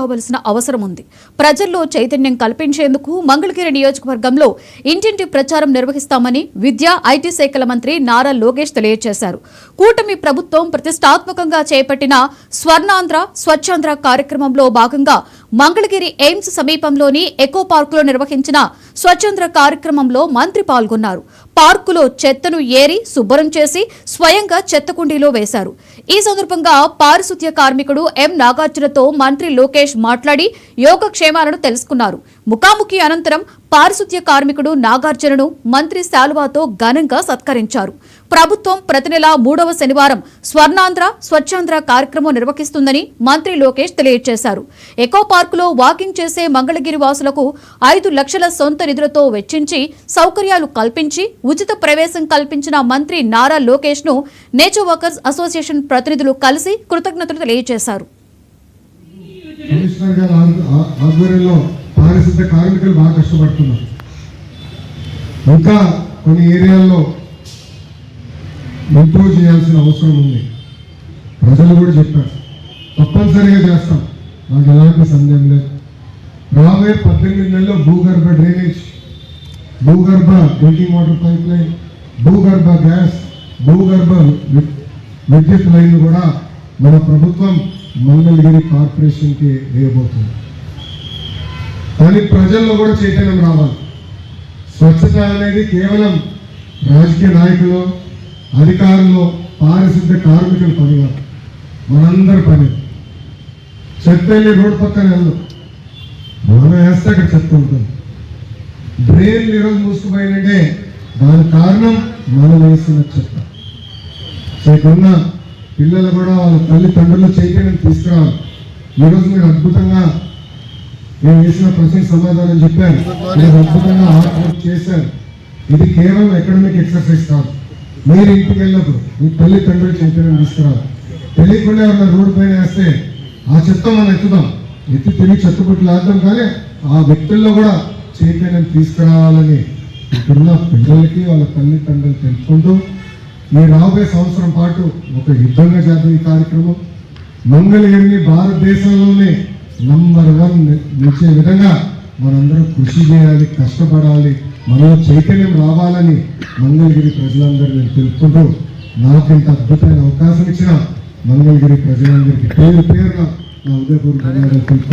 కావాల్సిన అవసరం ఉంది. ప్రజల్లో చైతన్యం కల్పించేందుకు మంగళగిరి నియోజకవర్గంలో ఇంటింటి ప్రచారం నిర్వహిస్తామని విద్యా, ఐటీ శాఖల మంత్రి నారా లోకేష్ తెలియజేశారు. కూటమి ప్రభుత్వం ప్రతిష్టాత్మకంగా చేపట్టిన స్వర్ణాంధ్ర, స్వచ్ఛాంధ్ర కార్యక్రమంలో భాగంగా మంగళగిరి ఎయిమ్స్ సమీపంలోని ఎకో పార్కులో నిర్వహించిన స్వచ్ఛాంధ్ర కార్యక్రమంలో మంత్రి పాల్గొన్నారు. పార్కులో చెత్తను ఏరి శుభ్రం చేసి స్వయంగా చెత్త కుండీలో వేశారు. ఈ సందర్భంగా పారిశుద్ధ్య కార్మికుడు ఎం నాగార్జునతో మంత్రి లోకేష్ మాట్లాడి యోగక్షేమాలను తెలుసుకున్నారు. ముఖాముఖి అనంతరం పారిశుద్ధ్య కార్మికుడు నాగార్జునను మంత్రి శాలువాతో ఘనంగా సత్కరించారు. ప్రభుత్వం ప్రతి నెల 3వ శనివారం స్వర్ణాంధ్ర, స్వచ్ఛాంధ్ర కార్యక్రమం నిర్వహిస్తుందని మంత్రి లోకేష్ తెలియజేశారు. ఎకో పార్కులో వాకింగ్ చేసే మంగళగిరి వాసులకు 5 లక్షల సొంత నిధులతో వెచ్చించి సౌకర్యాలు కల్పించి ఉచిత ప్రవేశం కల్పించిన మంత్రి నారా లోకేష్ ను నేచర్ వర్కర్స్ అసోసియేషన్ ప్రతినిధులు కలిసి కృతజ్ఞతలు తెలియజేశారు. పారిశుద్ధ కార్మికులు బాగా కష్టపడుతున్నారు. ఇంకా కొన్ని ఏరియాల్లో ఇంప్రూవ్ చేయాల్సిన అవసరం ఉంది. ప్రజలు కూడా చెప్పారు, తప్పనిసరిగా చేస్తాం, నాకు ఎలాంటి సందేహం లేదు. రాబోయే 18 నెలల్లో భూగర్భ డ్రైనేజ్, భూగర్భ డ్రింకింగ్ వాటర్ పైప్ లైన్, భూగర్భ గ్యాస్, భూగర్భ విద్యుత్ లైన్ కూడా మన ప్రభుత్వం మంగళగిరి కార్పొరేషన్కి వేయబోతుంది. కానీ ప్రజల్లో కూడా చైతన్యం రావాలి. స్వచ్ఛత అనేది కేవలం రాజకీయ నాయకులు, అధికారులు, పారిశుద్ధ్య కార్మికుల పని కాదు, మనందరి పని. చెత్త వెళ్ళి రోడ్డు పక్కన వెళ్దాం, మనం వేస్తే అక్కడ చెత్త ఉంటుంది. డ్రైన్లు ఈరోజు మూసుకుపోయినంటే దాని కారణం మనం వేసిన చెత్త. చేయకున్న పిల్లలు కూడా వాళ్ళ తల్లిదండ్రుల చైతన్యం తీసుకురావాలి. ఈరోజు మీరు అద్భుతంగా నేను వేసిన ప్రశ్నకు సమాధానం చెప్పారు, మీరు అద్భుతంగా హార్డ్ చేశారు. ఇది కేవలం అకాడమిక్ ఎక్సర్సైజ్ కాదు. మీరు ఇంటికి వెళ్ళినప్పుడు మీ తల్లిదండ్రులు చైతన్యం తీసుకురావాలి. తెలియకుండా ఎవరైనా రోడ్డు పైన వేస్తే ఆ చెత్త మనం ఎత్తుదాం, ఎత్తి తిరిగి చెత్త పుట్లు వేద్దాం. కానీ ఆ వ్యక్తుల్లో కూడా చైతన్యం తీసుకురావాలని ఇప్పుడున్న పిల్లలకి వాళ్ళ తల్లిదండ్రులు తెలుసుకుంటూ ఈ రాబోయే సంవత్సరం పాటు ఒక యుద్ధంగా చేద్దాం. ఈ కార్యక్రమం మంగళగిరిని భారతదేశంలోనే నంబర్ 1 నిలిచే విధంగా మనందరం కృషి చేయాలి, కష్టపడాలి, మనలో చైతన్యం రావాలని మంగళగిరి ప్రజలందరూ నేను తెలుపుకుంటూ నాకు ఇంత అద్భుతమైన అవకాశం ఇచ్చిన మంగళగిరి ప్రజలందరికీ పేరు పేరున నా ఉదయపూర్వక ధన్యవాదాలు తెలుపుకుంటూ